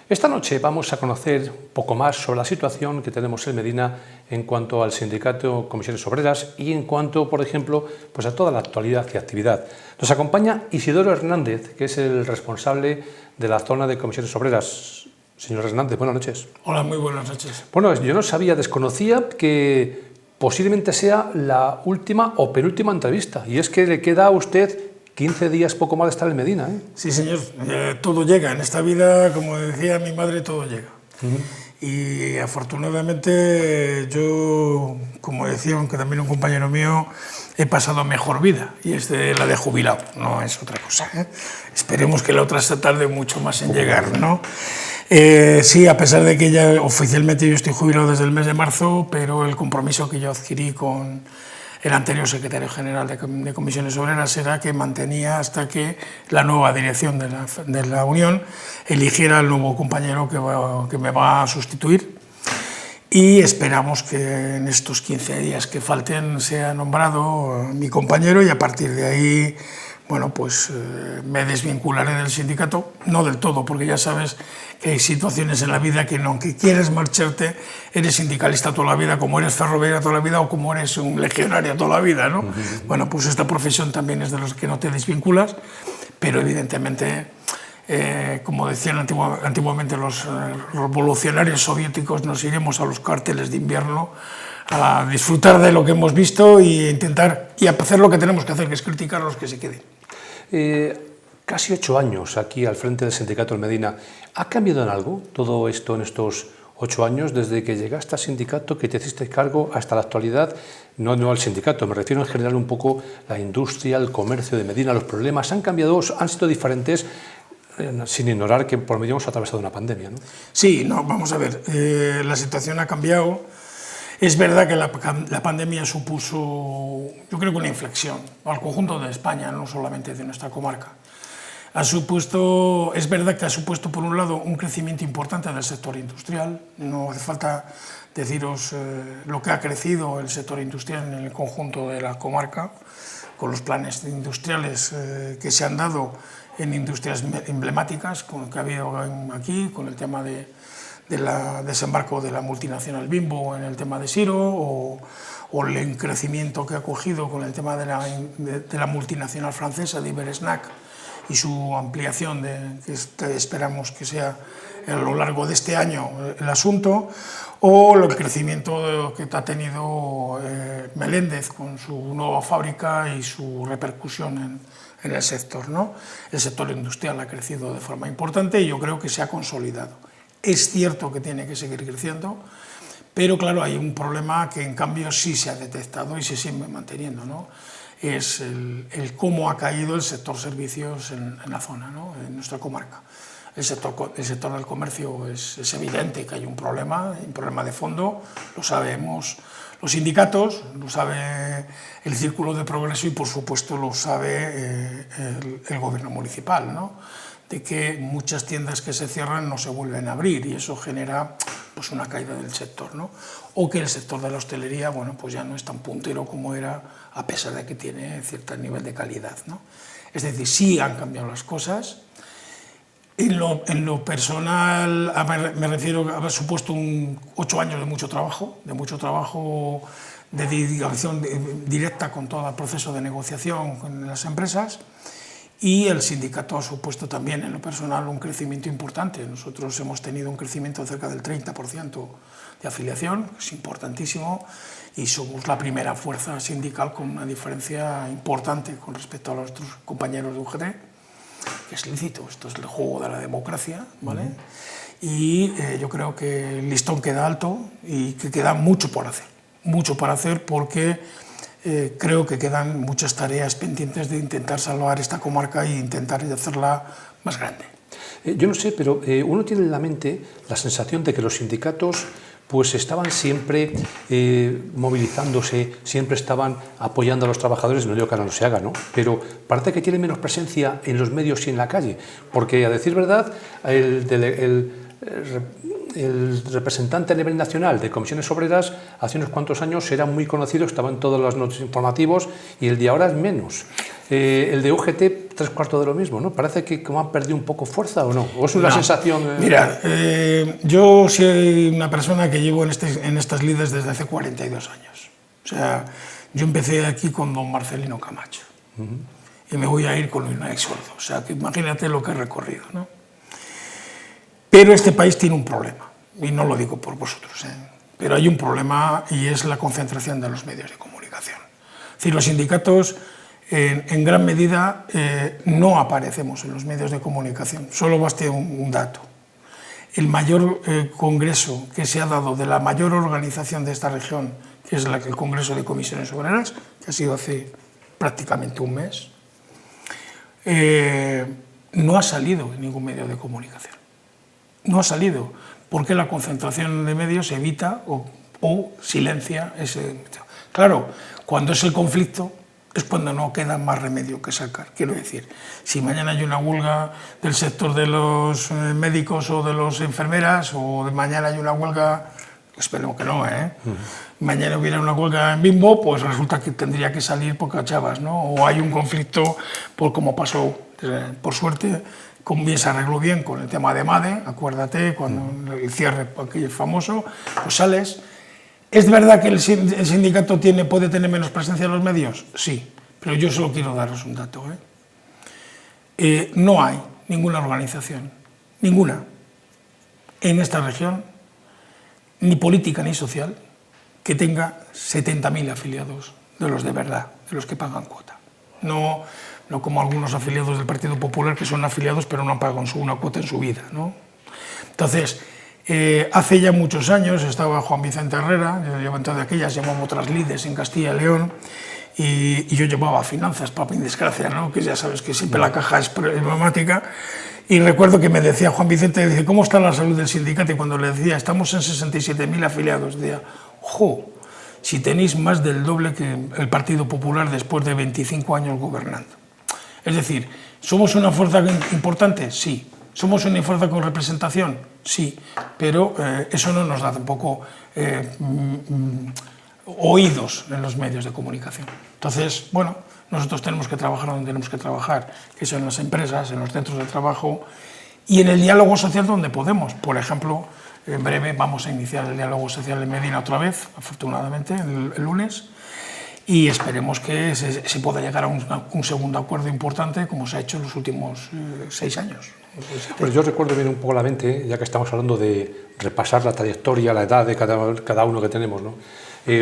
Esta noche vamos a conocer un poco más sobre la situación que tenemos en Medina en cuanto al sindicato Comisiones Obreras y en cuanto, por ejemplo, pues a toda la actualidad y actividad. Nos acompaña Isidoro Hernández, que es el responsable de la zona de Comisiones Obreras. Señor Hernández, buenas noches. Hola, muy buenas noches. Bueno, yo no sabía, desconocía que posiblemente sea la última o penúltima entrevista, y es que le queda a usted 15 días poco más de estar en Medina, ¿eh? Sí, señor, todo llega. En esta vida, como decía mi madre, todo llega. Y afortunadamente yo, como decía, aunque también un compañero mío, he pasado mejor vida, y es la de jubilado, no es otra cosa, ¿eh? Esperemos que la otra se tarde mucho más en llegar, ¿no? Sí, a pesar de que ya oficialmente yo estoy jubilado desde el mes de marzo, pero el compromiso que yo adquirí con el anterior secretario general de Comisiones Obreras era que mantenía hasta que la nueva dirección de la Unión eligiera al nuevo compañero que me va a sustituir, y esperamos que en estos 15 días que falten sea nombrado mi compañero, y a partir de ahí, bueno, pues me desvincularé del sindicato, no del todo, porque ya sabes que hay situaciones en la vida que, aunque quieres marcharte, eres sindicalista toda la vida, como eres ferroviario toda la vida o como eres un legionario toda la vida, ¿no? Bueno, pues esta profesión también es de los que no te desvinculas, pero evidentemente, como decían antiguamente los revolucionarios soviéticos, nos iremos a los cuarteles de invierno a disfrutar de lo que hemos visto y intentar y hacer lo que tenemos que hacer, que es criticar a los que se queden. Casi 8 años aquí al frente del sindicato en Medina. ¿Ha cambiado en algo todo esto en estos 8 años, desde que llegaste al sindicato, que te hiciste cargo, hasta la actualidad? No al sindicato, me refiero en general un poco a la industria, el comercio de Medina, los problemas. ¿Han cambiado, han sido diferentes, sin ignorar que por medio hemos atravesado una pandemia, ¿no? Sí, no, vamos a ver, la situación ha cambiado. Es verdad que la pandemia supuso, yo creo que una inflexión al conjunto de España, no solamente de nuestra comarca. Es verdad que ha supuesto, por un lado, un crecimiento importante del sector industrial. No hace falta deciros lo que ha crecido el sector industrial en el conjunto de la comarca, con los planes industriales que se han dado en industrias emblemáticas, con que ha habido aquí, con el tema del desembarco de la multinacional Bimbo en el tema de Siro, o el crecimiento que ha cogido con el tema de la multinacional francesa de Iberesnac y su ampliación, que esperamos que sea a lo largo de este año el asunto, o el crecimiento que ha tenido Meléndez con su nueva fábrica y su repercusión en el sector, ¿no? El sector industrial ha crecido de forma importante y yo creo que se ha consolidado. Es cierto que tiene que seguir creciendo, pero claro, hay un problema que en cambio sí se ha detectado y se sigue manteniendo, ¿no? Es el cómo ha caído el sector servicios en la zona, ¿no? En nuestra comarca. El sector del comercio es evidente que hay un problema de fondo, lo sabemos los sindicatos, lo sabe el Círculo de Progreso y por supuesto lo sabe el gobierno municipal, ¿no? De que muchas tiendas que se cierran no se vuelven a abrir, y eso genera pues una caída del sector, ¿no? O que el sector de la hostelería, bueno, pues ya no es tan puntero como era, a pesar de que tiene cierto nivel de calidad, ¿no? Es decir, sí han cambiado las cosas. En lo personal, me refiero a haber supuesto 8 años de mucho trabajo de dedicación directa con todo el proceso de negociación con las empresas, y el sindicato ha supuesto también en lo personal un crecimiento importante. Nosotros hemos tenido un crecimiento de cerca del 30% de afiliación, que es importantísimo, y somos la primera fuerza sindical con una diferencia importante con respecto a nuestros compañeros de UGT, que es lícito, esto es el juego de la democracia, ¿vale? Y yo creo que el listón queda alto y que queda mucho por hacer porque creo que quedan muchas tareas pendientes de intentar salvar esta comarca e intentar hacerla más grande. Yo no sé, pero uno tiene en la mente la sensación de que los sindicatos pues estaban siempre movilizándose, siempre estaban apoyando a los trabajadores. No digo que ahora no se haga, ¿no? Pero parece que tienen menos presencia en los medios y en la calle, porque a decir verdad, el representante a nivel nacional de Comisiones Obreras hace unos cuantos años era muy conocido, estaba en todos los noticias informativos, y el de ahora es menos. El de UGT, 3/4 de lo mismo, ¿no? Parece que como han perdido un poco fuerza, ¿o no? ¿O es una sensación...? Mira, yo soy una persona que llevo en estas lides desde hace 42 años. O sea, yo empecé aquí con don Marcelino Camacho. Y me voy a ir con Unai Sordo. O sea, que imagínate lo que he recorrido, ¿no? Pero este país tiene un problema, y no lo digo por vosotros, pero hay un problema y es la concentración de los medios de comunicación. Es decir, los sindicatos en gran medida no aparecemos en los medios de comunicación. Solo baste un dato. El mayor congreso que se ha dado de la mayor organización de esta región, que es el Congreso de Comisiones Obreras, que ha sido hace prácticamente un mes, no ha salido en ningún medio de comunicación. No ha salido, porque la concentración de medios evita o silencia ese... Claro, cuando es el conflicto es cuando no queda más remedio que sacar. Quiero decir, si mañana hay una huelga del sector de los médicos o de las enfermeras, o de mañana hay una huelga, esperemos que no, mañana hubiera una huelga en Bimbo, pues resulta que tendría que salir por cachavas, ¿no? O hay un conflicto, por como pasó, por suerte, como bien se arregló bien con el tema de MADE, acuérdate, cuando el cierre aquel famoso, pues sales. ¿Es verdad que el sindicato puede tener menos presencia en los medios? Sí, pero yo solo quiero daros un dato. No hay ninguna organización, ninguna, en esta región, ni política ni social, que tenga 70.000 afiliados de los de verdad, de los que pagan cuota. No como algunos afiliados del Partido Popular que son afiliados pero no pagan una cuota en su vida, ¿no? Entonces, hace ya muchos años estaba Juan Vicente Herrera, yo llevo entonces aquellas, llamamos otras lides en Castilla y León, y yo llevaba finanzas, para mi desgracia, ¿no? Que ya sabes que siempre la caja es problemática, y recuerdo que me decía Juan Vicente, dice, ¿cómo está la salud del sindicato? Y cuando le decía, estamos en 67.000 afiliados, decía, ¡jo! Si tenéis más del doble que el Partido Popular después de 25 años gobernando. Es decir, ¿somos una fuerza importante? Sí. ¿Somos una fuerza con representación? Sí. Pero eso no nos da tampoco oídos en los medios de comunicación. Entonces, bueno, nosotros tenemos que trabajar donde tenemos que trabajar, que son en las empresas, en los centros de trabajo y en el diálogo social donde podemos. Por ejemplo, en breve vamos a iniciar el diálogo social en Medina otra vez, afortunadamente, el lunes, y esperemos que se pueda llegar a un segundo acuerdo importante, como se ha hecho en los últimos 6 años. Pues yo recuerdo bien un poco la mente, ya que estamos hablando de repasar la trayectoria, la edad de cada uno que tenemos, ¿no?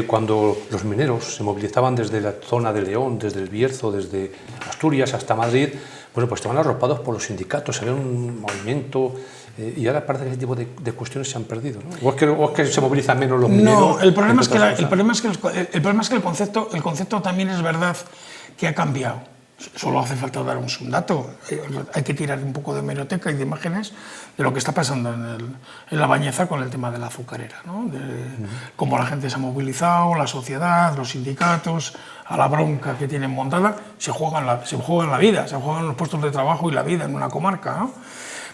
Cuando los mineros se movilizaban desde la zona de León, desde el Bierzo, desde Asturias hasta Madrid, bueno, pues estaban arropados por los sindicatos, había un movimiento, y ahora parece que ese tipo de cuestiones se han perdido, ¿no? ¿O es que se movilizan menos los mineros? No, el problema es que el concepto también es verdad que ha cambiado. Solo hace falta dar un dato. Hay que tirar un poco de hemeroteca y de imágenes de lo que está pasando en La Bañeza con el tema de la azucarera, ¿no? Cómo la gente se ha movilizado, la sociedad, los sindicatos, a la bronca que tienen montada, se juegan la vida, se juegan los puestos de trabajo y la vida en una comarca, ¿no?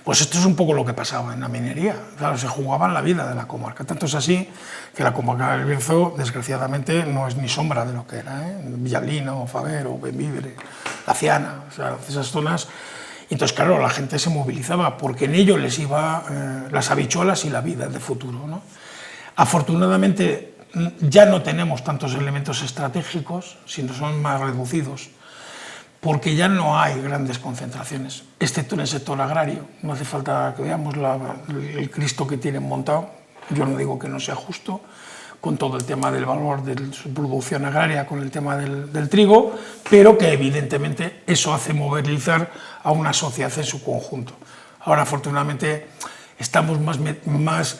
Pues esto es un poco lo que pasaba en la minería. Claro, se jugaban la vida de la comarca. Tanto es así que la comarca del Bierzo, desgraciadamente, no es ni sombra de lo que era, Villalino, Favero, Benvívere, La Ciana, o sea, esas zonas. Y entonces, claro, la gente se movilizaba porque en ello les iba las habichuelas y la vida de futuro, ¿no? Afortunadamente, ya no tenemos tantos elementos estratégicos, sino son más reducidos, porque ya no hay grandes concentraciones, excepto en el sector agrario. No hace falta que veamos el Cristo que tienen montado. Yo no digo que no sea justo, con todo el tema del valor de su producción agraria, con el tema del trigo, pero que evidentemente eso hace movilizar a una sociedad en su conjunto. Ahora, afortunadamente, estamos más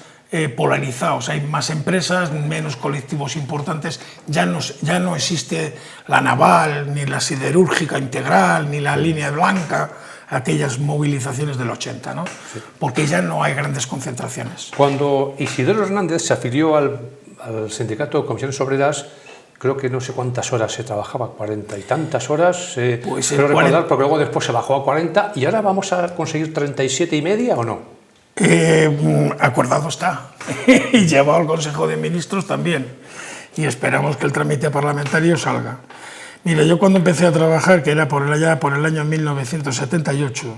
polarizados, hay más empresas, menos colectivos importantes, ya no existe la naval, ni la siderúrgica integral, ni la línea blanca, aquellas movilizaciones del 80, ¿no? Sí. Porque ya no hay grandes concentraciones. Cuando Isidoro Hernández se afilió al sindicato de comisiones obreras, creo que no sé cuántas horas se trabajaba, 40 y tantas horas, pues creo recordar, porque luego después se bajó a 40, y ahora vamos a conseguir 37,5 o no. Acordado está, y llevado al Consejo de Ministros también, y esperamos que el trámite parlamentario salga. Mira, yo cuando empecé a trabajar, que era por el año 1978,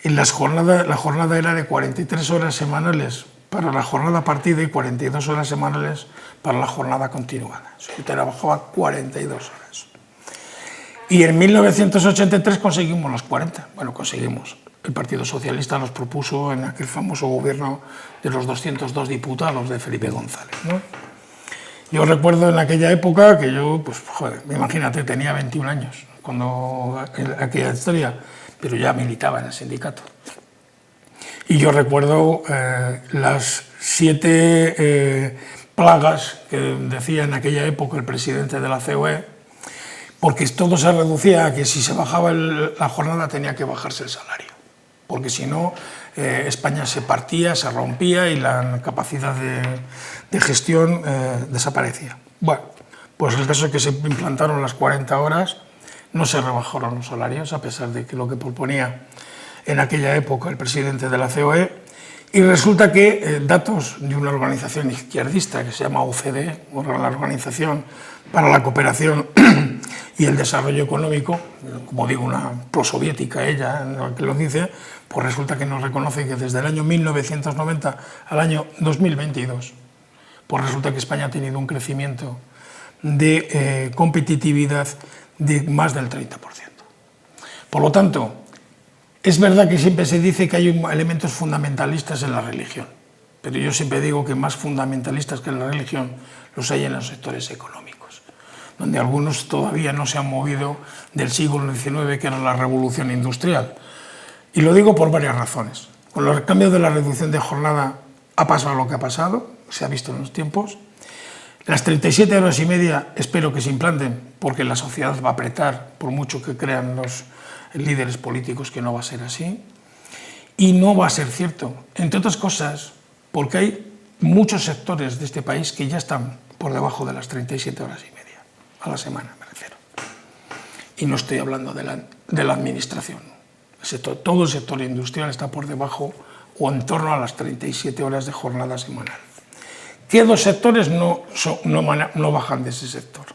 la jornada era de 43 horas semanales para la jornada partida y 42 horas semanales para la jornada continuada. O sea, yo trabajaba 42 horas. Y en 1983 conseguimos las 40. Bueno, conseguimos. El Partido Socialista nos propuso en aquel famoso gobierno de los 202 diputados de Felipe González, ¿no? Yo recuerdo en aquella época que yo, pues, joder, imagínate, tenía 21 años cuando aquella historia, pero ya militaba en el sindicato. Y yo recuerdo las 7 plagas que decía en aquella época el presidente de la COE, porque todo se reducía a que si se bajaba la jornada tenía que bajarse el salario, porque si no España se partía, se rompía y la capacidad de gestión desaparecía. Bueno, pues el caso es que se implantaron las 40 horas, no se rebajaron los salarios, a pesar de que lo que proponía en aquella época el presidente de la COE, y resulta que datos de una organización izquierdista que se llama OCDE, la Organización para la Cooperación y el Desarrollo Económico, como digo, una prosoviética ella, que lo dice, pues resulta que nos reconoce que desde el año 1990 al año 2022, pues resulta que España ha tenido un crecimiento de competitividad de más del 30%. Por lo tanto, es verdad que siempre se dice que hay elementos fundamentalistas en la religión, pero yo siempre digo que más fundamentalistas que en la religión los hay en los sectores económicos, donde algunos todavía no se han movido del siglo XIX, que era la revolución industrial. Y lo digo por varias razones. Con el cambio de la reducción de jornada ha pasado lo que ha pasado, se ha visto en los tiempos. Las 37 horas y media espero que se implanten, porque la sociedad va a apretar, por mucho que crean los líderes políticos que no va a ser así. Y no va a ser cierto, entre otras cosas, porque hay muchos sectores de este país que ya están por debajo de las 37 horas y media a la semana, me refiero. Y no estoy hablando de la administración. Todo el sector industrial está por debajo o en torno a las 37 horas de jornada semanal. ¿Qué dos sectores no bajan de ese sector?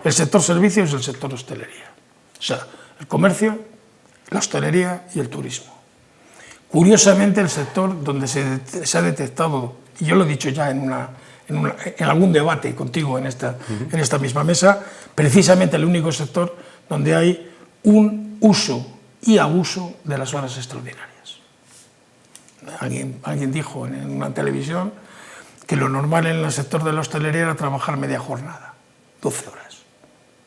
El sector servicios y el sector hostelería. O sea, el comercio, la hostelería y el turismo. Curiosamente, el sector donde se ha detectado, y yo lo he dicho ya en algún debate contigo en esta misma mesa, precisamente el único sector donde hay un uso y abuso de las horas extraordinarias. Alguien dijo en una televisión que lo normal en el sector de la hostelería era trabajar media jornada, 12 horas.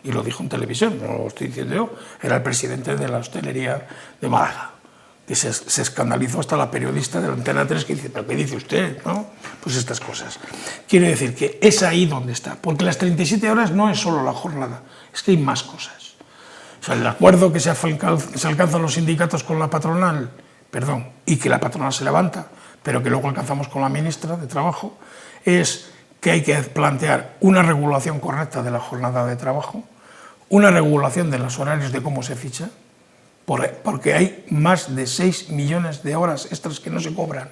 Y lo dijo en televisión, no lo estoy diciendo yo, era el presidente de la hostelería de Málaga, que se escandalizó hasta la periodista de la Antena 3 que dice, ¿pero qué dice usted? ¿No? Pues estas cosas. Quiero decir que es ahí donde está, porque las 37 horas no es solo la jornada, es que hay más cosas. O sea, el acuerdo que se alcanzan los sindicatos con la patronal, y que la patronal se levanta, pero que luego alcanzamos con la ministra de Trabajo, es que hay que plantear una regulación correcta de la jornada de trabajo, una regulación de los horarios de cómo se ficha, porque hay más de 6 millones de horas extras que no se cobran.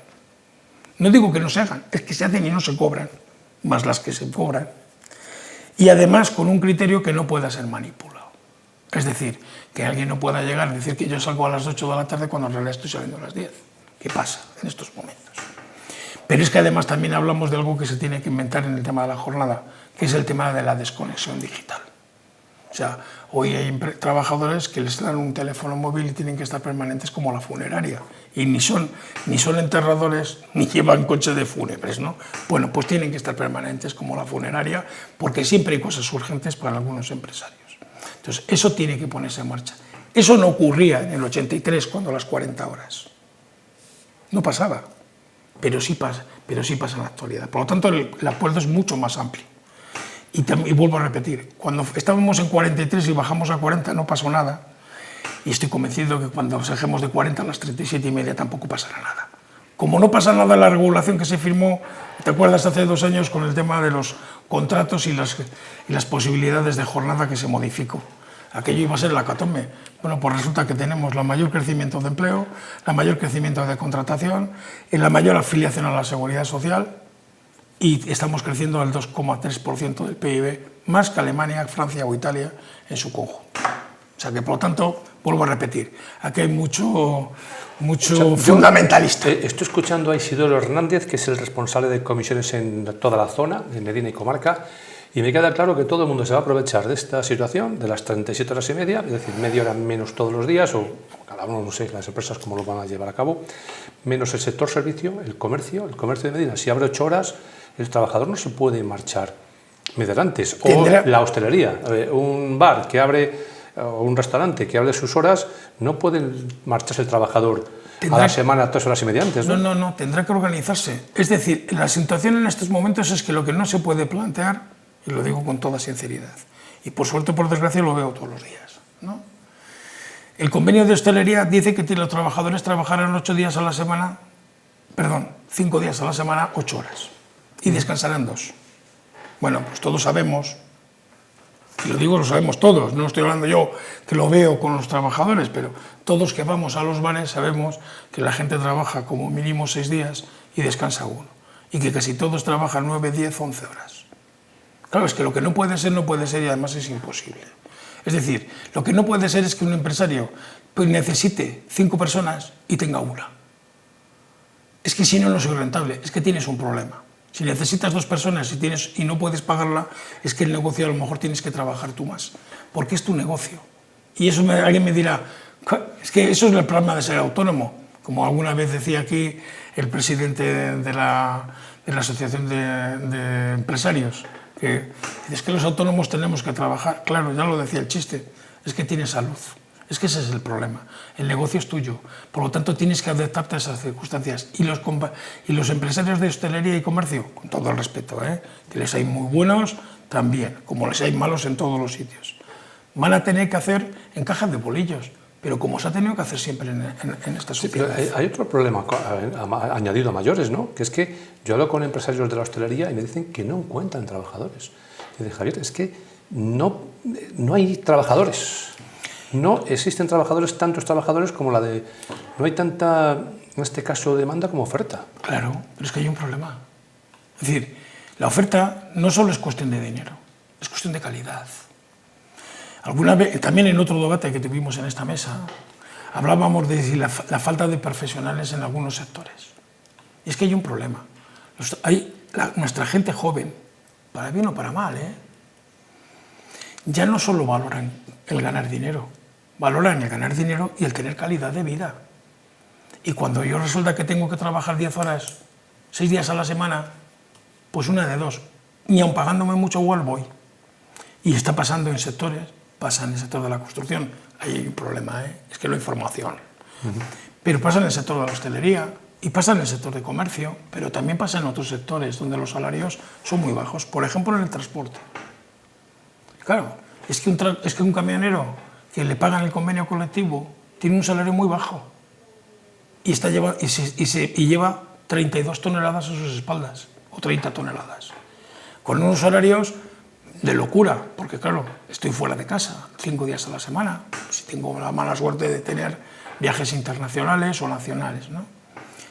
No digo que no se hagan, es que se hacen y no se cobran, más las que se cobran. Y además con un criterio que no pueda ser manipulado. Es decir, que alguien no pueda llegar a decir que yo salgo a las 8 de la tarde cuando en realidad estoy saliendo a las 10. ¿Qué pasa en estos momentos? Pero es que además también hablamos de algo que se tiene que inventar en el tema de la jornada, que es el tema de la desconexión digital. O sea, hoy hay trabajadores que les dan un teléfono móvil y tienen que estar permanentes como la funeraria. Y ni son enterradores ni llevan coche de fúnebres, ¿no? Bueno, pues tienen que estar permanentes como la funeraria porque siempre hay cosas urgentes para algunos empresarios. Entonces, eso tiene que ponerse en marcha. Eso no ocurría en el 83, cuando las 40 horas. No pasaba, pero sí pasa en la actualidad. Por lo tanto, el acuerdo es mucho más amplio. Y vuelvo a repetir, cuando estábamos en 43 y bajamos a 40 no pasó nada. Y estoy convencido que cuando bajemos de 40 a las 37 y media tampoco pasará nada. Como no pasa nada en la regulación que se firmó, ¿te acuerdas hace 2 años con el tema de los contratos y las posibilidades de jornada que se modificó? Aquello iba a ser la hecatombe. Bueno, pues resulta que tenemos el mayor crecimiento de empleo, el mayor crecimiento de contratación, la mayor afiliación a la seguridad social y estamos creciendo al 2,3% del PIB, más que Alemania, Francia o Italia en su conjunto. O sea que, por lo tanto, vuelvo a repetir, aquí hay mucho fundamentalista. Estoy escuchando a Isidoro Hernández, que es el responsable de comisiones en toda la zona, en Medina y comarca, y me queda claro que todo el mundo se va a aprovechar de esta situación, de las 37 horas y media, es decir, media hora menos todos los días, o cada uno, no sé, las empresas cómo lo van a llevar a cabo, menos el sector servicio, el comercio de Medina. Si abre 8 horas, el trabajador no se puede marchar media antes. O la hostelería, un bar que abre, o un restaurante que abre sus horas, no puede marcharse el trabajador a la semana 3 horas y media antes, ¿no? No, tendrá que organizarse. Es decir, la situación en estos momentos es que lo que no se puede plantear, y lo digo con toda sinceridad, y por suerte o por desgracia lo veo todos los días, ¿no? El convenio de hostelería dice que los trabajadores trabajarán 5 días a la semana, 8 horas, y descansarán 2. Bueno, pues todos sabemos, y lo digo, lo sabemos todos, no estoy hablando yo que lo veo con los trabajadores, pero todos que vamos a los bares sabemos que la gente trabaja como mínimo 6 días y descansa 1, y que casi todos trabajan 9, 10, 11 horas. Claro, es que lo que no puede ser y además es imposible. Es decir, lo que no puede ser es que un empresario pues, necesite 5 personas y tenga 1. Es que si no, no soy rentable, es que tienes un problema. Si necesitas 2 personas y no puedes pagarla, es que el negocio a lo mejor tienes que trabajar tú más, porque es tu negocio. Y eso alguien me dirá, es que eso es el problema de ser autónomo. Como alguna vez decía aquí el presidente de la Asociación de Empresarios, que es que los autónomos tenemos que trabajar. Claro, ya lo decía el chiste, es que tienes salud. Es que ese es el problema. El negocio es tuyo. Por lo tanto, tienes que adaptarte a esas circunstancias. Y los empresarios de hostelería y comercio, con todo el respeto, que les hay muy buenos también, como les hay malos en todos los sitios, van a tener que hacer en cajas de bolillos, pero como se ha tenido que hacer siempre en esta sociedad. Sí, hay otro problema añadido a mayores, ¿no? Que es que yo hablo con empresarios de la hostelería y me dicen que no encuentran trabajadores. Y dicen, Javier, es que no hay trabajadores. No existen trabajadores, tantos trabajadores como no hay tanta, en este caso, demanda como oferta. Claro, pero es que hay un problema. Es decir, la oferta no solo es cuestión de dinero, es cuestión de calidad. Alguna vez, también en otro debate que tuvimos en esta mesa, hablábamos de la falta de profesionales en algunos sectores. Y es que hay un problema. Nuestra gente joven, para bien o para mal, ya no solo valoran el ganar dinero, valoran el ganar dinero y el tener calidad de vida. Y cuando yo resulta que tengo que trabajar 10 horas, 6 días a la semana, pues una de dos, ni aun pagándome mucho igual voy. Y está pasando en sectores, pasa en el sector de la construcción, ahí hay un problema, es que no hay formación. Pero pasa en el sector de la hostelería y pasa en el sector de comercio, pero también pasa en otros sectores donde los salarios son muy bajos, por ejemplo en el transporte. Claro, es que un camionero que le pagan el convenio colectivo tiene un salario muy bajo y lleva 32 toneladas a sus espaldas, o 30 toneladas, con unos salarios de locura, porque claro, estoy fuera de casa 5 días a la semana, si tengo la mala suerte de tener viajes internacionales o nacionales, ¿no?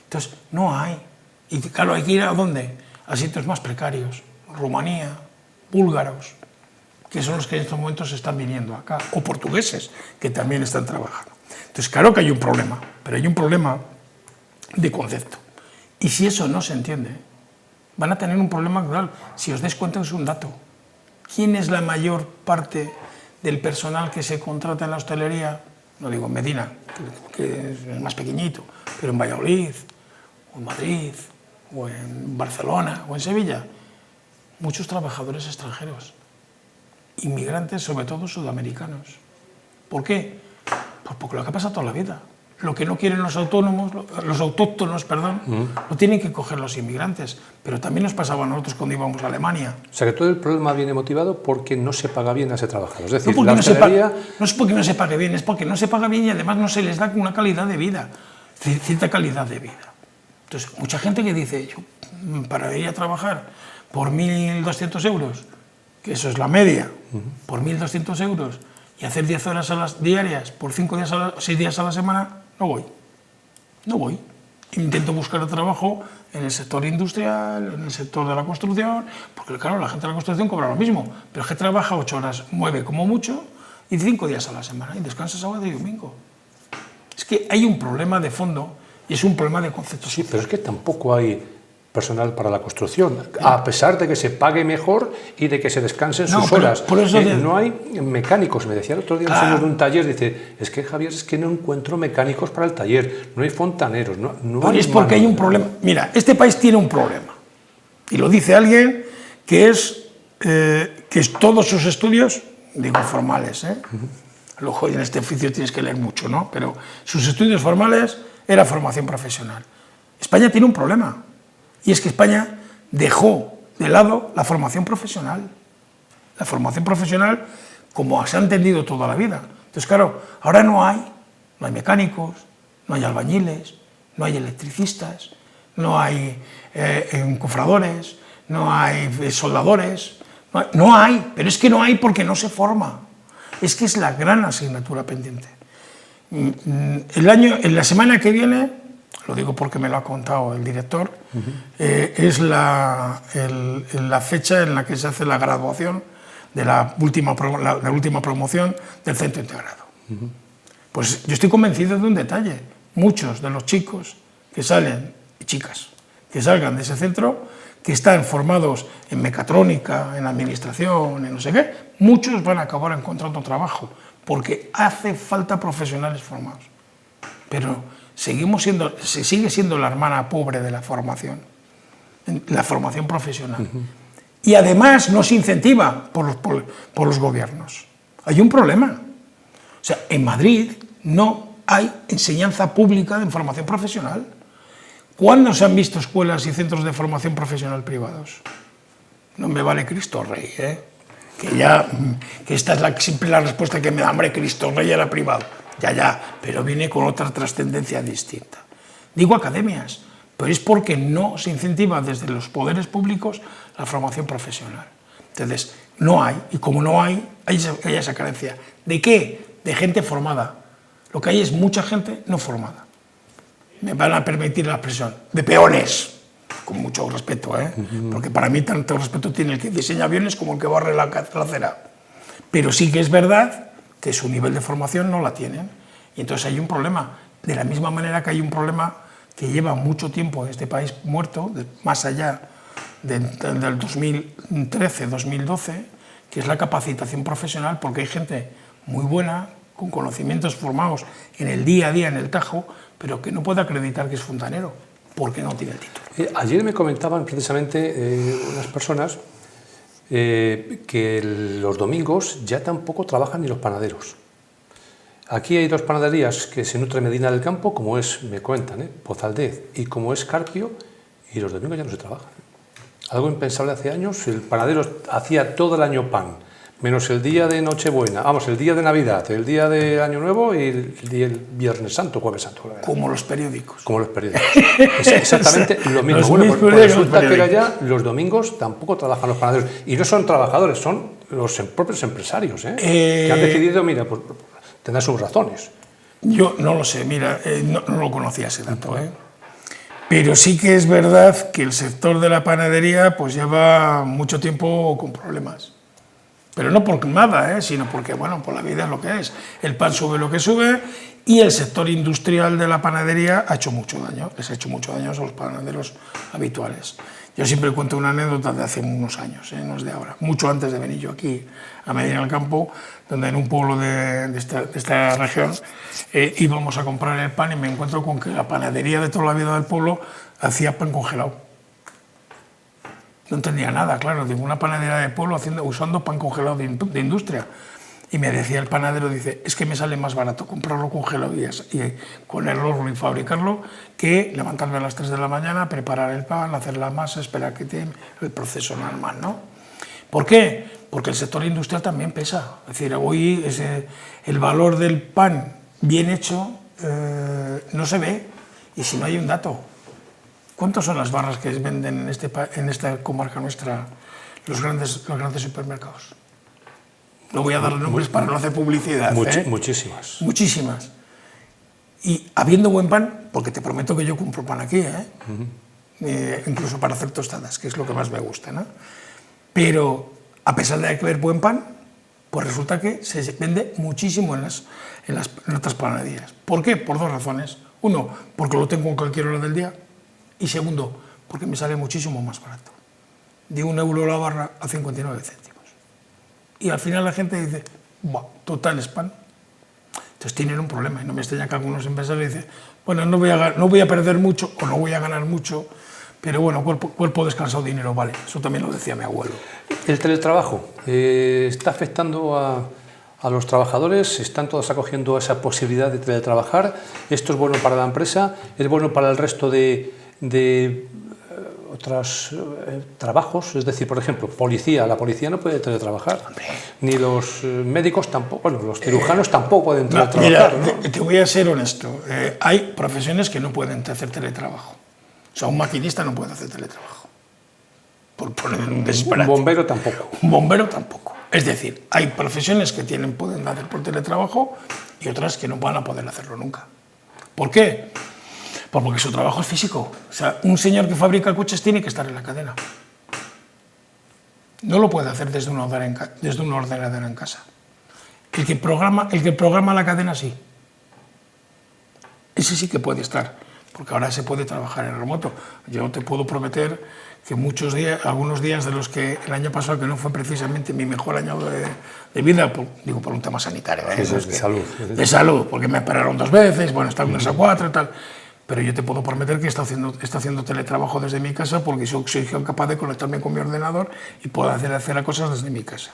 Entonces, no hay. Y claro, hay que ir ¿a dónde? A sitios más precarios, Rumanía, búlgaros, que son los que en estos momentos están viniendo acá, o portugueses, que también están trabajando. Entonces, claro que hay un problema, pero hay un problema de concepto. Y si eso no se entiende, van a tener un problema global. Si os dais cuenta, es un dato. ¿Quién es la mayor parte del personal que se contrata en la hostelería? No digo en Medina, que es más pequeñito, pero en Valladolid, o en Madrid, o en Barcelona, o en Sevilla. Muchos trabajadores extranjeros. Inmigrantes, sobre todo sudamericanos. ¿Por qué? Pues porque lo que ha pasado toda la vida. Lo que no quieren los autóctonos, lo tienen que coger los inmigrantes. Pero también nos pasaba a nosotros cuando íbamos a Alemania. O sea, que todo el problema viene motivado porque no se paga bien a ese trabajador. Es decir, no es porque no se pague bien, es porque no se paga bien y además no se les da una calidad de vida, cierta calidad de vida. Entonces, mucha gente que dice, yo para ir a trabajar por 1.200 euros, que eso es la media, por 1.200 euros, y hacer 10 horas diarias por 6 días a la semana, no voy. intento buscar trabajo en el sector industrial, en el sector de la construcción, porque claro, la gente de la construcción cobra lo mismo, pero es que trabaja 8 horas, 9 como mucho, y 5 días a la semana, y descansa sábado y domingo. Es que hay un problema de fondo, y es un problema de conceptos. Sí, pero es que tampoco hay personal para la construcción, a pesar de que se pague mejor y de que se descansen sus horas. Por eso no hay mecánicos. Me decía el otro día un señor de un taller, dice, es que Javier, es que no encuentro mecánicos para el taller, no hay fontaneros, no hay es porque hay un problema. Mira, este país tiene un problema, y lo dice alguien que es todos sus estudios, digo formales, luego en este oficio tienes que leer mucho, ¿no? Pero sus estudios formales era formación profesional. España tiene un problema. Y es que España dejó de lado la formación profesional. La formación profesional como se ha entendido toda la vida. Entonces, claro, ahora no hay mecánicos, no hay albañiles, no hay electricistas, no hay encofradores, no hay soldadores. No hay, pero es que no hay porque no se forma. Es que es la gran asignatura pendiente. En la semana que viene, lo digo porque me lo ha contado el director, es la fecha en la que se hace la graduación de la última promoción del centro integrado. Pues yo estoy convencido de un detalle. Muchos de los chicos que salen, y chicas, que salgan de ese centro, que están formados en mecatrónica, en administración, en no sé qué, muchos van a acabar encontrando trabajo, porque hace falta profesionales formados. Pero se sigue siendo la hermana pobre de la formación profesional. Y además no se incentiva por los gobiernos. Hay un problema. O sea, en Madrid no hay enseñanza pública de formación profesional. ¿Cuándo se han visto escuelas y centros de formación profesional privados? No me vale Cristo Rey, que esta es siempre la respuesta que me da, hombre, Cristo Rey era privado. Ya, pero viene con otra trascendencia distinta. Digo academias, pero es porque no se incentiva desde los poderes públicos la formación profesional. Entonces, no hay, y como no hay esa carencia. ¿De qué? De gente formada. Lo que hay es mucha gente no formada. Me van a permitir la expresión, de peones, con mucho respeto, porque para mí tanto respeto tiene el que diseña aviones como el que barre la acera. Pero sí que es verdad que su nivel de formación no la tienen. Y entonces hay un problema, de la misma manera que hay un problema que lleva mucho tiempo en este país muerto, más allá del 2013-2012, que es la capacitación profesional, porque hay gente muy buena, con conocimientos formados en el día a día, en el tajo, pero que no puede acreditar que es fontanero, porque no tiene el título. Ayer me comentaban precisamente unas personas que los domingos ya tampoco trabajan ni los panaderos. Aquí hay 2 panaderías que se nutren Medina del Campo, como es, me cuentan, Pozaldez, y como es Carpio, y los domingos ya no se trabaja. Algo impensable hace años, el panadero hacía todo el año pan, menos el día de Nochebuena, el día de Navidad, el día de Año Nuevo y el Viernes Santo, Jueves Santo. Como los periódicos. Como los periódicos. Es exactamente lo mismo. Bueno, pues resulta que ahora ya los domingos tampoco trabajan los panaderos. Y no son trabajadores, son los propios empresarios, que han decidido, mira, pues tendrán sus razones. Yo no lo sé, mira, no lo conocía ese dato, Pero sí que es verdad que el sector de la panadería pues lleva mucho tiempo con problemas. Pero no por nada, sino porque, bueno, por la vida es lo que es. El pan sube lo que sube y el sector industrial de la panadería ha hecho mucho daño. Les ha hecho mucho daño a los panaderos habituales. Yo siempre cuento una anécdota de hace unos años, no es de ahora, mucho antes de venir yo aquí a Medina del Campo, donde en un pueblo de esta región íbamos a comprar el pan y me encuentro con que la panadería de toda la vida del pueblo hacía pan congelado. No entendía nada, claro, digo, una panadería de pueblo usando pan congelado de industria. Y me decía el panadero, dice, es que me sale más barato comprarlo congelado y con el horno y fabricarlo que levantarme a las 3 de la mañana, preparar el pan, hacer la masa, esperar que tenga el proceso normal, ¿no? ¿Por qué? Porque el sector industrial también pesa. Es decir, hoy el valor del pan bien hecho no se ve, y si no hay un dato. ¿Cuántas son las barras que venden en esta comarca nuestra los grandes supermercados? No voy a dar nombres para no hacer publicidad. Muchísimas. Muchísimas. Y habiendo buen pan, porque te prometo que yo compro pan aquí, incluso para hacer tostadas, que es lo que más me gusta, ¿no? Pero a pesar de haber buen pan, pues resulta que se vende muchísimo en otras panaderías. ¿Por qué? Por dos razones. Uno, porque lo tengo en cualquier hora del día. Y segundo, porque me sale muchísimo más barato. De 1 euro la barra a 59 céntimos. Y al final la gente dice, ¡buah, total es pan! Entonces tienen un problema. Y no me extraña que algunos empresarios dicen, bueno, no voy a perder mucho o no voy a ganar mucho, pero bueno, cuerpo descansado, dinero vale. Eso también lo decía mi abuelo. El teletrabajo está afectando a los trabajadores, están todos acogiendo esa posibilidad de teletrabajar. Esto es bueno para la empresa, es bueno para el resto de otros trabajos, es decir, por ejemplo, la policía no puede teletrabajar, ni los médicos tampoco, bueno, los cirujanos tampoco pueden teletrabajar. Mira, ¿no? Te voy a ser honesto, hay profesiones que no pueden hacer teletrabajo. O sea, un maquinista no puede hacer teletrabajo. Por poner un disparate. Un bombero tampoco. Un bombero tampoco. Es decir, hay profesiones que pueden hacer por teletrabajo y otras que no van a poder hacerlo nunca. ¿Por qué? Pues porque su trabajo es físico. O sea, un señor que fabrica coches tiene que estar en la cadena. No lo puede hacer desde un ordenador en casa. El que programa la cadena sí. Ese sí que puede estar, porque ahora se puede trabajar en remoto. Yo te puedo prometer que algunos días de los que el año pasado, que no fue precisamente mi mejor año de vida, por un tema sanitario, Eso es de salud. De salud, porque me operaron 2 veces, bueno, está unas a 4 y tal. Pero yo te puedo prometer que está haciendo teletrabajo desde mi casa porque soy capaz de conectarme con mi ordenador y puedo hacer cosas desde mi casa.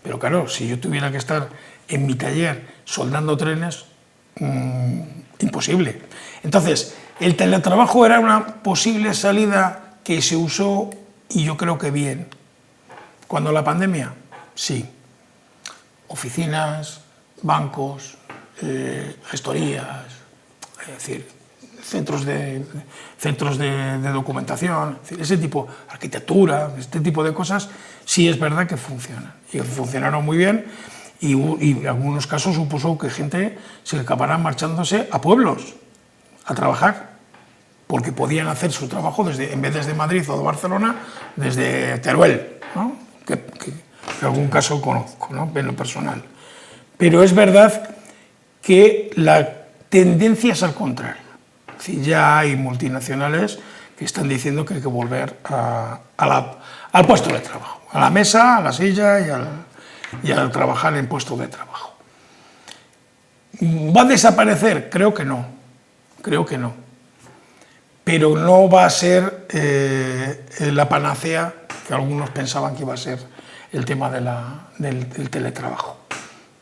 Pero claro, si yo tuviera que estar en mi taller soldando trenes, imposible. Entonces, el teletrabajo era una posible salida que se usó, y yo creo que bien. Cuando la pandemia, sí. Oficinas, bancos, gestorías, es decir, centros de documentación, es decir, ese tipo, arquitectura, este tipo de cosas, sí es verdad que funcionan. Y funcionaron muy bien, y en algunos casos supuso que gente se acabara marchándose a pueblos a trabajar, porque podían hacer su trabajo en vez desde Madrid o de Barcelona, desde Teruel, ¿no? que en algún caso conozco, ¿no? En lo personal. Pero es verdad que la tendencia es al contrario. Es decir, ya hay multinacionales que están diciendo que hay que volver al puesto de trabajo, a la mesa, a la silla y al trabajar en puesto de trabajo. ¿Va a desaparecer? Creo que no. Pero no va a ser la panacea que algunos pensaban que iba a ser el tema del teletrabajo.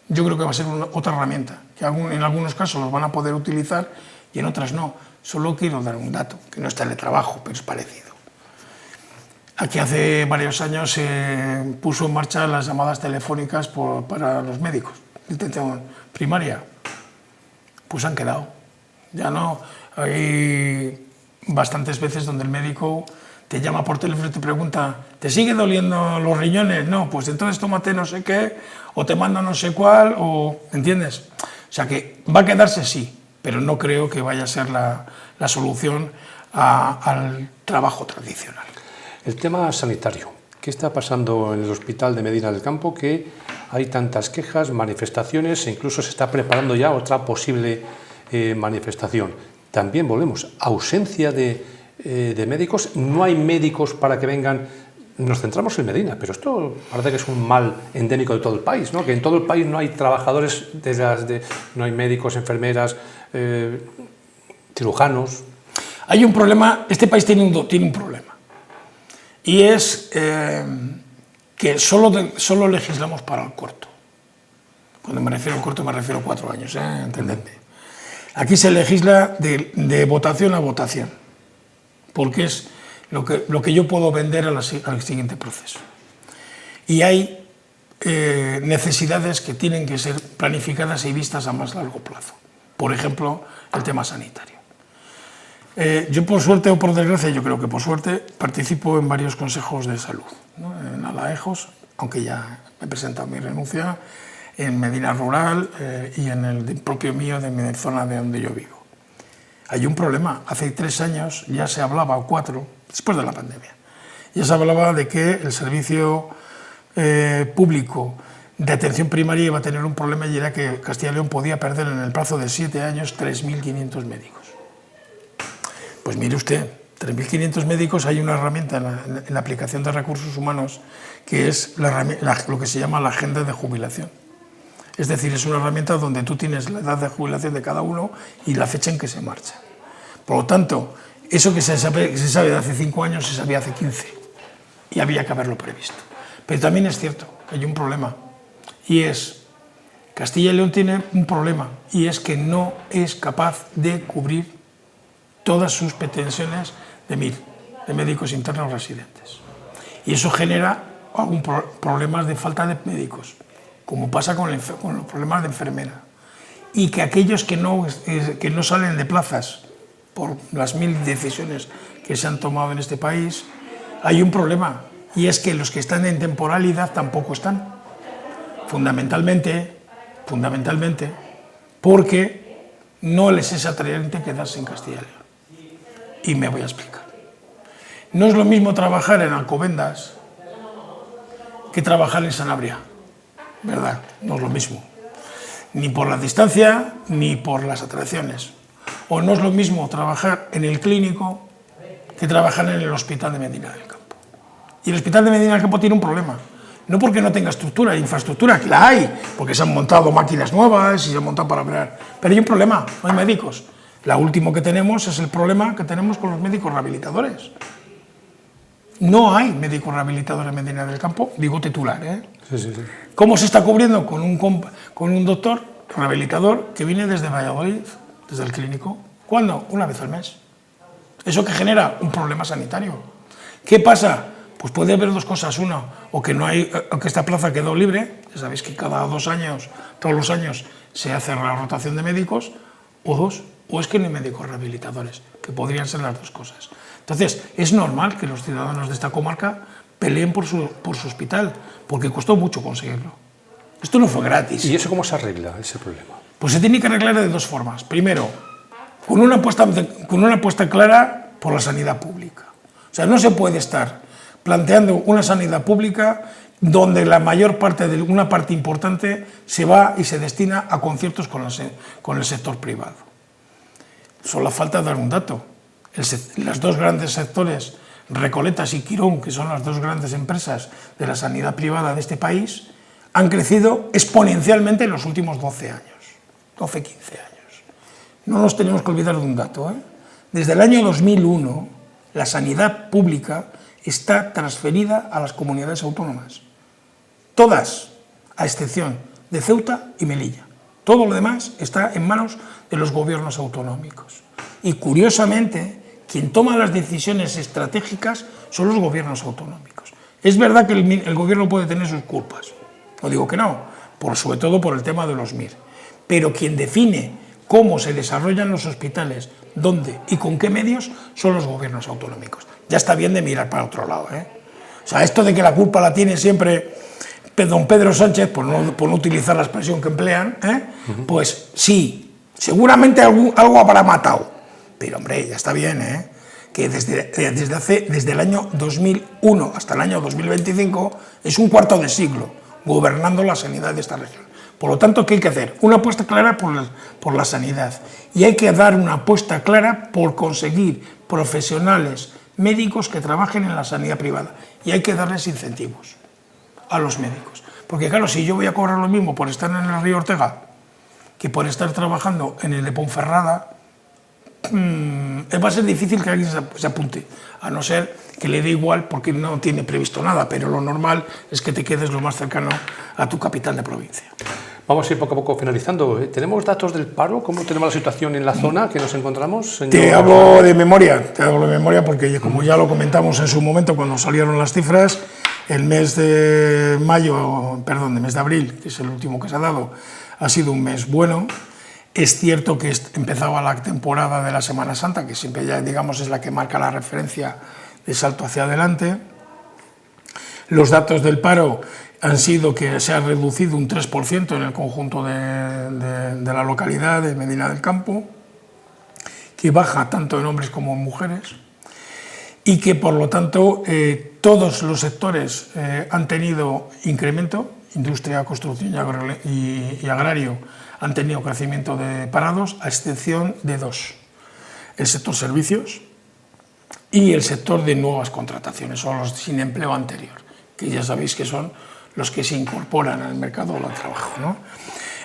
Yo creo que va a ser otra herramienta, que en algunos casos los van a poder utilizar y en otras no. Solo quiero dar un dato, que no es teletrabajo, pero es parecido. Aquí hace varios años se puso en marcha las llamadas telefónicas para los médicos de atención primaria. Pues han quedado. Ya no. Hay bastantes veces donde el médico te llama por teléfono y te pregunta, ¿te sigue doliendo los riñones? No, pues entonces tómate no sé qué, o te mando no sé cuál, ¿entiendes? O sea que va a quedarse sí, pero no creo que vaya a ser la solución al trabajo tradicional. El tema sanitario. ¿Qué está pasando en el hospital de Medina del Campo? Que hay tantas quejas, manifestaciones, e incluso se está preparando ya otra posible manifestación. También volvemos, ausencia de médicos, no hay médicos para que vengan. Nos centramos en Medina, pero esto parece que es un mal endémico de todo el país, ¿no? Que en todo el país no hay trabajadores, no hay médicos, enfermeras, cirujanos. Hay un problema, este país tiene un problema, y es que solo legislamos para el corto. Cuando me refiero al corto me refiero a 4 años, entendedme. Aquí se legisla de votación a votación, porque es lo que yo puedo vender al siguiente proceso. Y hay necesidades que tienen que ser planificadas y vistas a más largo plazo. Por ejemplo, el tema sanitario. Yo por suerte o por desgracia, yo creo que por suerte, participo en varios consejos de salud, ¿no? En Alaejos, aunque ya he presentado mi renuncia, en Medina Rural y en el propio mío de mi zona de donde yo vivo. Hay un problema. Hace 3 años ya se hablaba, o 4, después de la pandemia, ya se hablaba de que el servicio público de atención primaria iba a tener un problema, y era que Castilla y León podía perder en el plazo de 7 años 3.500 médicos. Pues mire usted, 3.500 médicos, hay una herramienta en la aplicación de recursos humanos que es lo que se llama la agenda de jubilación. Es decir, es una herramienta donde tú tienes la edad de jubilación de cada uno y la fecha en que se marcha. Por lo tanto, eso que se sabe de hace 5 años se sabía hace 15 y había que haberlo previsto. Pero también es cierto que hay un problema, y es Castilla y León tiene un problema, y es que no es capaz de cubrir todas sus pretensiones de MIR, de médicos internos residentes. Y eso genera problemas de falta de médicos, como pasa con los problemas de enfermera. Y que aquellos que no salen de plazas por las 1000 decisiones que se han tomado en este país, hay un problema, y es que los que están en temporalidad tampoco están. Fundamentalmente, porque no les es atrayente quedarse en Castilla y León. Y me voy a explicar. No es lo mismo trabajar en Alcobendas que trabajar en Sanabria, ¿verdad? No es lo mismo. Ni por la distancia, ni por las atracciones. O no es lo mismo trabajar en el clínico que trabajar en el hospital de Medina del Campo. Y el hospital de Medina del Campo tiene un problema. No porque no tenga estructura, infraestructura, que la hay, porque se han montado máquinas nuevas y se han montado para operar. Pero hay un problema, no hay médicos. Lo último que tenemos es el problema que tenemos con los médicos rehabilitadores. No hay médicos rehabilitadores en Medina del Campo, digo titular, ¿eh? Sí. ¿Cómo se está cubriendo? Con un doctor rehabilitador que viene desde Valladolid, desde el clínico. ¿Cuándo? Una vez al mes. ¿Eso que genera? Un problema sanitario. ¿Qué pasa? Pues puede haber dos cosas. Una, o que esta plaza quedó libre, ya sabéis que cada 2 años, todos los años, se hace la rotación de médicos, o es que no hay médicos rehabilitadores, que podrían ser las dos cosas. Entonces, es normal que los ciudadanos de esta comarca peleen por su hospital, porque costó mucho conseguirlo. Esto no fue gratis. ¿Y eso cómo se arregla, ese problema? Pues se tiene que arreglar de 2 formas. Primero, con una apuesta clara por la sanidad pública. O sea, no se puede estar planteando una sanidad pública donde la mayor parte de una parte importante se va y se destina a conciertos con el sector privado. Solo falta dar un dato. Las 2 grandes sectores, Recoletas y Quirón, que son las 2 grandes empresas de la sanidad privada de este país, han crecido exponencialmente en los últimos 12 años, 12, 15 años. No nos tenemos que olvidar de un dato, ¿eh? Desde el año 2001, la sanidad pública está transferida a las comunidades autónomas. Todas, a excepción de Ceuta y Melilla. Todo lo demás está en manos de los gobiernos autonómicos. Y curiosamente, quien toma las decisiones estratégicas son los gobiernos autonómicos. Es verdad que el gobierno puede tener sus culpas, no digo que no, sobre todo por el tema de los MIR, pero quien define cómo se desarrollan los hospitales, dónde y con qué medios son los gobiernos autonómicos. Ya está bien de mirar para otro lado, ¿eh? O sea, esto de que la culpa la tiene siempre don Pedro Sánchez, por no utilizar la expresión que emplean, ¿eh? Pues sí, seguramente algo habrá matado. Pero, hombre, ya está bien, ¿eh? Que desde el año 2001 hasta el año 2025 es un cuarto de siglo gobernando la sanidad de esta región. Por lo tanto, ¿qué hay que hacer? Una apuesta clara por la sanidad. Y hay que dar una apuesta clara por conseguir profesionales médicos que trabajen en la sanidad privada. Y hay que darles incentivos a los médicos. Porque, claro, si yo voy a cobrar lo mismo por estar en el Río Ortega que por estar trabajando en el de Ponferrada, va a ser difícil que alguien se apunte, a no ser que le dé igual porque no tiene previsto nada, pero lo normal es que te quedes lo más cercano a tu capital de provincia. Vamos a ir poco a poco finalizando. ¿Tenemos datos del paro? ¿Cómo tenemos la situación en la zona que nos encontramos, señor? Te hablo de memoria porque, como ya lo comentamos en su momento cuando salieron las cifras, el mes de abril, que es el último que se ha dado, ha sido un mes bueno. Es cierto que empezaba la temporada de la Semana Santa, que siempre ya, digamos, es la que marca la referencia de salto hacia adelante. Los datos del paro han sido que se ha reducido un 3% en el conjunto de la localidad de Medina del Campo, que baja tanto en hombres como en mujeres, y que por lo tanto todos los sectores han tenido incremento, industria, construcción y agrario han tenido crecimiento de parados, a excepción de dos: el sector servicios y el sector de nuevas contrataciones, o los sin empleo anterior, que ya sabéis que son los que se incorporan al mercado del trabajo, ¿no?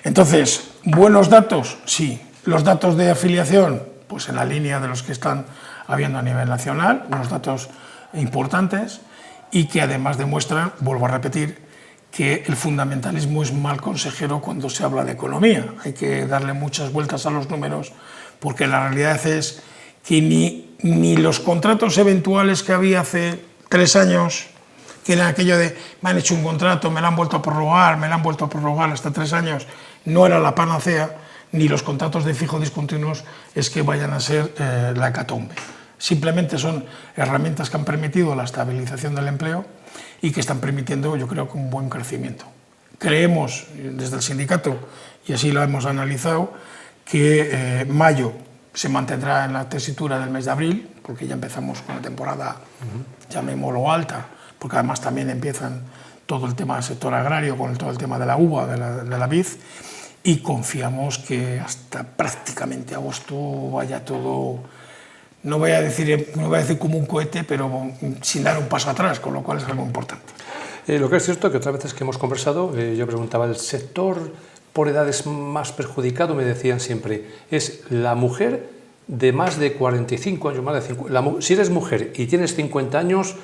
Entonces, ¿buenos datos? Sí. Los datos de afiliación, pues en la línea de los que están habiendo a nivel nacional, unos datos importantes, y que además demuestran, vuelvo a repetir, que el fundamentalismo es mal consejero cuando se habla de economía. Hay que darle muchas vueltas a los números, porque la realidad es que ni los contratos eventuales que había hace 3 años, que era aquello de me han hecho un contrato, me lo han vuelto a prorrogar hasta 3 años, no era la panacea, ni los contratos de fijo discontinuos es que vayan a ser la hecatombe. Simplemente son herramientas que han permitido la estabilización del empleo y que están permitiendo, yo creo, que un buen crecimiento. Creemos, desde el sindicato, y así lo hemos analizado, que mayo se mantendrá en la tesitura del mes de abril, porque ya empezamos con la temporada, llamémoslo alta, porque además también empiezan todo el tema del sector agrario, con todo el tema de la uva, de la vid, y confiamos que hasta prácticamente agosto vaya todo, no voy a decir como un cohete, pero sin dar un paso atrás, con lo cual es algo importante. Lo que es cierto que otras veces que hemos conversado, yo preguntaba, el sector por edades más perjudicado, me decían siempre, es la mujer de más de 45 años, más de 50. Si eres mujer y tienes 50 años,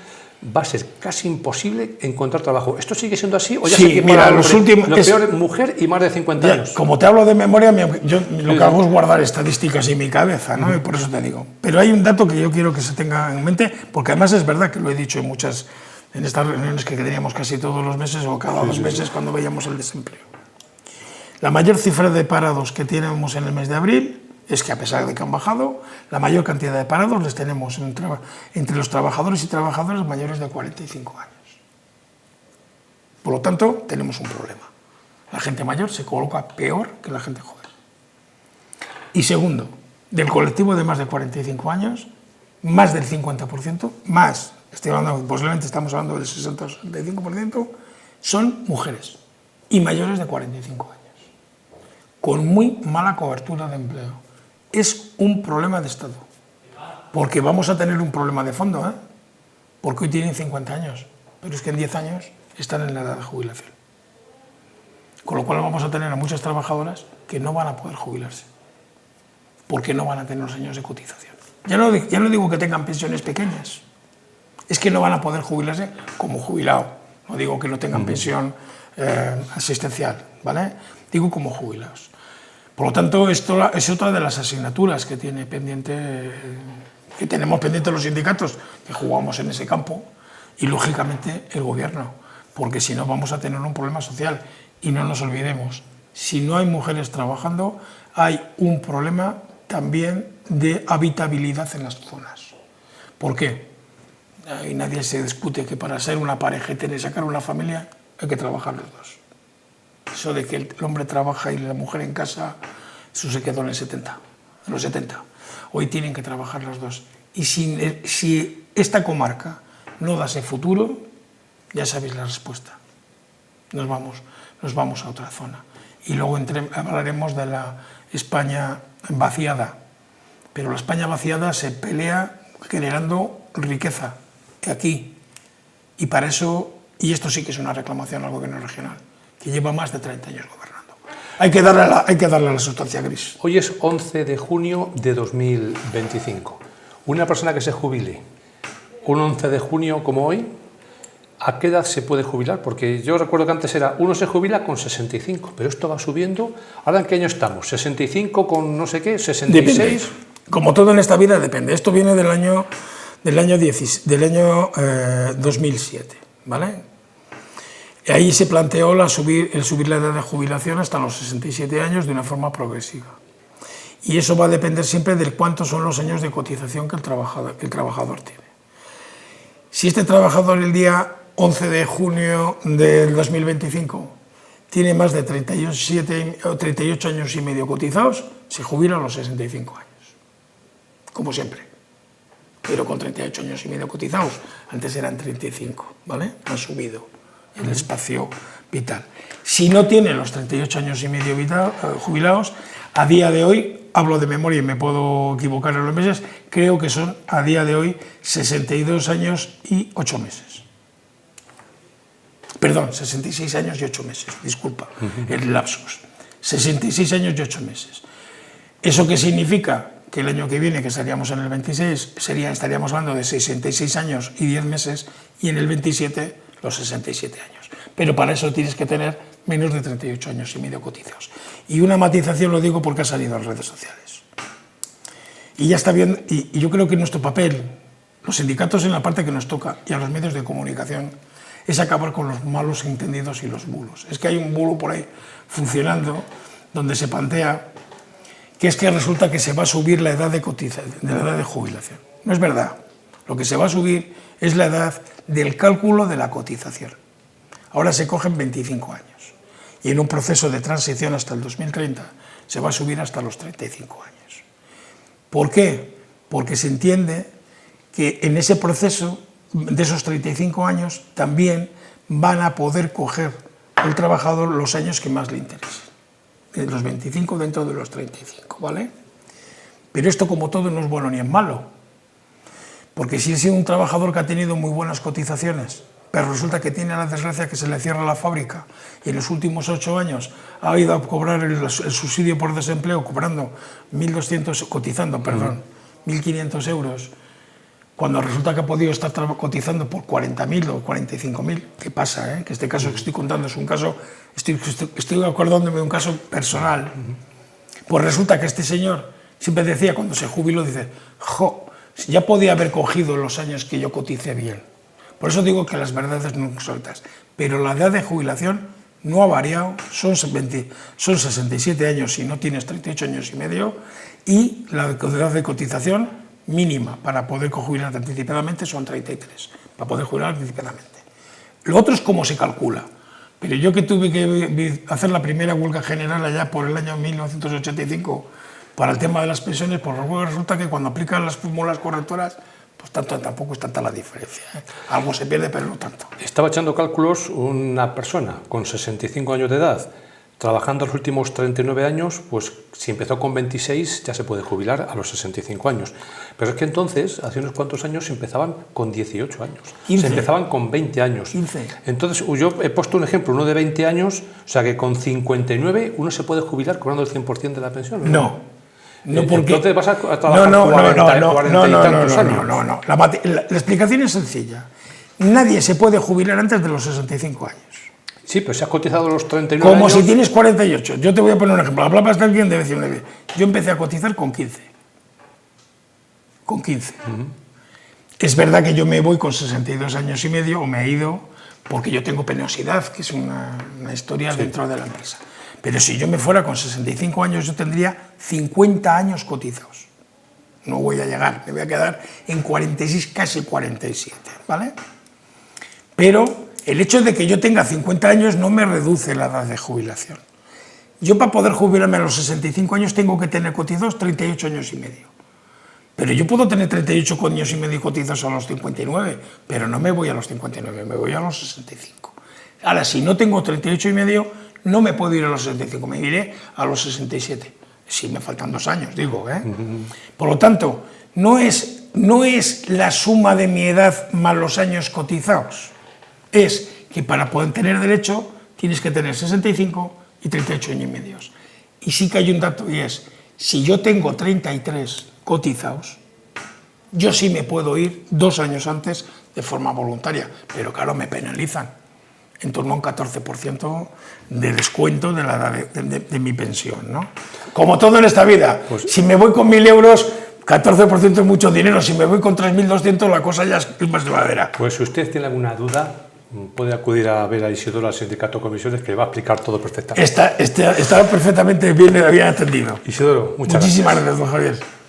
va a ser casi imposible encontrar trabajo. ¿Esto sigue siendo así? ¿O ya sí, sé que mira, lo peor es mujer y más de 50 años? Como te hablo de memoria, yo lo que hago es guardar estadísticas en mi cabeza, ¿no? Y por eso te digo. Pero hay un dato que yo quiero que se tenga en mente, porque además es verdad que lo he dicho en estas reuniones que teníamos casi todos los meses o cada 2 meses cuando veíamos el desempleo. La mayor cifra de parados que tenemos en el mes de abril es que, a pesar de que han bajado, la mayor cantidad de parados les tenemos entre los trabajadores y trabajadoras mayores de 45 años. Por lo tanto, tenemos un problema. La gente mayor se coloca peor que la gente joven. Y segundo, del colectivo de más de 45 años, más del 50%, posiblemente estamos hablando del 60 o 65%, son mujeres y mayores de 45 años, con muy mala cobertura de empleo. Es un problema de Estado, porque vamos a tener un problema de fondo, porque hoy tienen 50 años, pero es que en 10 años están en la edad de jubilación. Con lo cual vamos a tener a muchas trabajadoras que no van a poder jubilarse, porque no van a tener los años de cotización. Ya no digo que tengan pensiones pequeñas, es que no van a poder jubilarse como jubilado. No digo que no tengan pensión asistencial, ¿vale? Digo como jubilados. Por lo tanto, esto es otra de las asignaturas que tenemos pendiente los sindicatos, que jugamos en ese campo, y lógicamente el gobierno, porque si no vamos a tener un problema social. Y no nos olvidemos, si no hay mujeres trabajando, hay un problema también de habitabilidad en las zonas. ¿Por qué? Y nadie se discute que para ser una pareja y sacar una familia hay que trabajar los dos. Eso de que el hombre trabaja y la mujer en casa, eso se quedó en los 70. Hoy tienen que trabajar los dos. Y si esta comarca no da ese futuro, ya sabéis la respuesta. Nos vamos a otra zona. Y luego hablaremos de la España vaciada. Pero la España vaciada se pelea generando riqueza aquí. Y para eso, y esto sí que es una reclamación al gobierno regional, que lleva más de 30 años gobernando. Hay que darle a la sustancia gris. Hoy es 11 de junio de 2025. Una persona que se jubile un 11 de junio como hoy, ¿a qué edad se puede jubilar? Porque yo recuerdo que antes uno se jubila con 65, pero esto va subiendo. ¿Ahora en qué año estamos? ¿65 con no sé qué? ¿66? Depende. Como todo en esta vida depende. Esto viene del año 2007, ¿vale? Ahí se planteó el subir la edad de jubilación hasta los 67 años de una forma progresiva. Y eso va a depender siempre de cuántos son los años de cotización que el trabajador tiene. Si este trabajador el día 11 de junio del 2025 tiene más de 38 años y medio cotizados, se jubila a los 65 años. como siempre, pero con 38 años y medio cotizados. Antes eran 35, ¿vale? Han subido el espacio vital. Si no tienen los 38 años y medio jubilados, a día de hoy, hablo de memoria y me puedo equivocar en los meses, creo que son a día de hoy 62 años y 8 meses. Perdón, 66 años y 8 meses, disculpa, el lapsus. 66 años y 8 meses. ¿Eso qué significa? Que el año que viene, que estaríamos en el 26, estaríamos hablando de 66 años y 10 meses, y en el 27, los 67 años. Pero para eso tienes que tener menos de 38 años y medio cotizados. Y una matización lo digo porque ha salido en redes sociales. Y ya está bien, y yo creo que nuestro papel, los sindicatos en la parte que nos toca, y a los medios de comunicación, es acabar con los malos entendidos y los bulos. Es que hay un bulo por ahí funcionando, donde se plantea que es que resulta que se va a subir la edad de cotización, la edad de jubilación. No es verdad. Lo que se va a subir es la edad del cálculo de la cotización. Ahora se cogen 25 años. Y en un proceso de transición hasta el 2030 se va a subir hasta los 35 años. ¿Por qué? Porque se entiende que en ese proceso de esos 35 años también van a poder coger el trabajador los años que más le interesen. De los 25 dentro de los 35, ¿vale? Pero esto, como todo, no es bueno ni es malo. Porque si he sido un trabajador que ha tenido muy buenas cotizaciones, pero resulta que tiene la desgracia que se le cierra la fábrica y en los últimos 8 años ha ido a cobrar el subsidio por desempleo cobrando 1.200, cotizando, perdón, 1.500 euros, cuando resulta que ha podido estar cotizando por 40.000 o 45.000, ¿qué pasa? Que este caso que estoy contando es un caso, estoy acordándome de un caso personal. Pues resulta que este señor siempre decía, cuando se jubiló, dice, jo, ya podía haber cogido los años que yo coticé bien. Por eso digo que las verdades no son sueltas. Pero la edad de jubilación no ha variado, son 67 años si no tienes 38 años y medio, y la edad de cotización mínima para poder jubilarte anticipadamente son 33, para poder jubilar anticipadamente. Lo otro es cómo se calcula. Pero yo que tuve que hacer la primera huelga general allá por el año 1985 para el tema de las pensiones, pues resulta que cuando aplican las fórmulas correctoras, pues tampoco es tanta la diferencia. Algo se pierde, pero no tanto. Estaba echando cálculos una persona con 65 años de edad, trabajando los últimos 39 años, pues si empezó con 26 ya se puede jubilar a los 65 años. Pero es que entonces, hace unos cuantos años, empezaban con 18 años. 15. Se empezaban con 20 años. 15. Entonces, yo he puesto un ejemplo, uno de 20 años, o sea que con 59 uno se puede jubilar cobrando el 100% de la pensión. No, porque... Entonces vas a trabajar 40 y tantos años. No. La explicación es sencilla. Nadie se puede jubilar antes de los 65 años. Sí, pero si has cotizado los 39 Como años... si tienes 48. Yo te voy a poner un ejemplo. Hablabas de alguien de 19. Yo empecé a cotizar con 15. Con 15. Es verdad que yo me voy con 62 años y medio, o me he ido, porque yo tengo penosidad, que es una historia dentro de la empresa. Pero si yo me fuera con 65 años, yo tendría 50 años cotizados. No voy a llegar, me voy a quedar en 46, casi 47, ¿vale? Pero el hecho de que yo tenga 50 años no me reduce la edad de jubilación. Yo, para poder jubilarme a los 65 años, tengo que tener cotizados 38 años y medio. Pero yo puedo tener 38 años y medio cotizados a los 59, pero no me voy a los 59, me voy a los 65. Ahora, si no tengo 38 y medio, no me puedo ir a los 65, me iré a los 67. Si me faltan 2 años, digo, ¿eh? Por lo tanto, no es la suma de mi edad más los años cotizados. Es que para poder tener derecho tienes que tener 65 y 38 años y medio. Y sí que hay un dato, y es, si yo tengo 33 cotizados, yo sí me puedo ir 2 años antes de forma voluntaria, pero claro, me penalizan en torno a un 14% de descuento de la edad de mi pensión, ¿no? Como todo en esta vida, pues, si me voy con 1.000 euros, 14% es mucho dinero, si me voy con 3.200 la cosa ya es más llevadera. Pues si usted tiene alguna duda, puede acudir a ver a Isidoro al Sindicato Comisiones, que va a explicar todo perfectamente. Está perfectamente bien atendido. Isidoro, muchísimas gracias, don Javier.